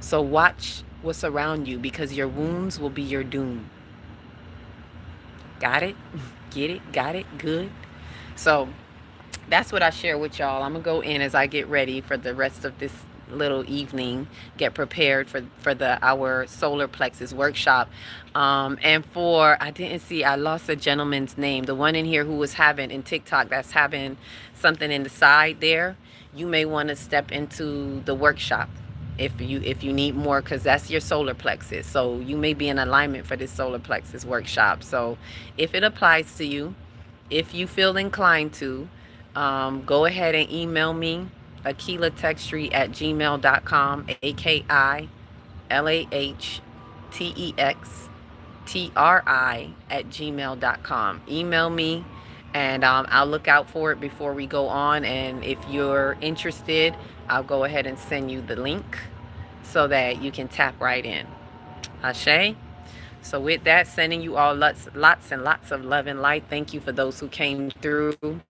So watch what's around you, because your wounds will be your doom. Got it? Get it? Got it? Good. So that's what I share with y'all. I'm going to go in as I get ready for the rest of this little evening, get prepared for our solar plexus workshop. And I lost a gentleman's name, the one in here who was having in TikTok that's having something in the side there. You may want to step into the workshop if you need more, because that's your solar plexus. So you may be in alignment for this solar plexus workshop. So if it applies to you, if you feel inclined to, go ahead and email me, akilatextree@gmail.com, AKILAHTEXTRI@gmail.com. Email me, and I'll look out for it before we go on. And if you're interested, I'll go ahead and send you the link so that you can tap right in. Ashe. So with that, sending you all lots and lots of love and light. Thank you for those who came through.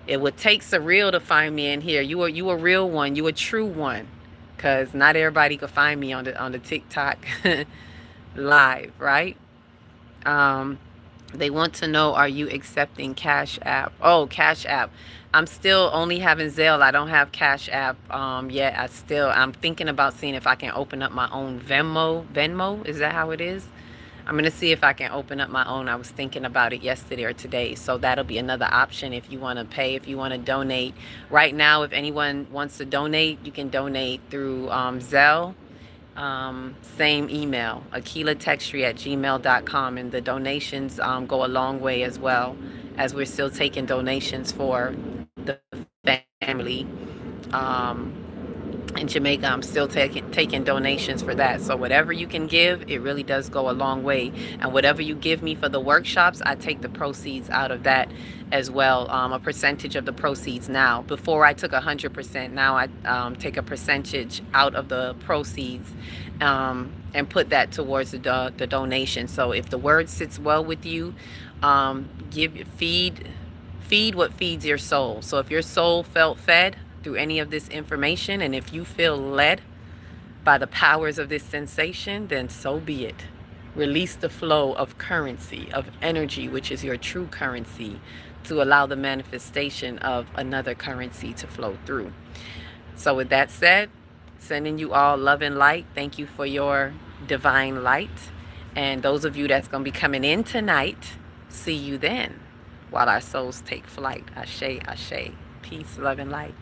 It would take surreal to find me in here. You a real one. You a true one, because not everybody could find me on the TikTok live, right? They want to know, are you accepting Cash App? Oh, Cash App. I'm still only having Zelle. I don't have Cash App yet. I'm thinking about seeing if I can open up my own Venmo. Is that how it is? I'm going to see if I can open up my own. I was thinking about it yesterday or today. So that'll be another option if you want to pay, if you want to donate. Right now, if anyone wants to donate, you can donate through Zelle. Same email, akilatextry@gmail.com. And the donations go a long way as well, as we're still taking donations for the family. In Jamaica, I'm still taking donations for that. So whatever you can give, it really does go a long way. And whatever you give me for the workshops, I take the proceeds out of that as well. A percentage of the proceeds now. Before I took 100%. Now I take a percentage out of the proceeds and put that towards the donation. So if the word sits well with you, feed what feeds your soul. So if your soul felt fed through any of this information, and if you feel led by the powers of this sensation, then so be it. Release the flow of currency, of energy, which is your true currency, to allow the manifestation of another currency to flow through. So with that said, sending you all love and light. Thank you for your divine light. And those of you that's going to be coming in tonight, see you then while our souls take flight. Ashe, ashe. Peace, love, and light.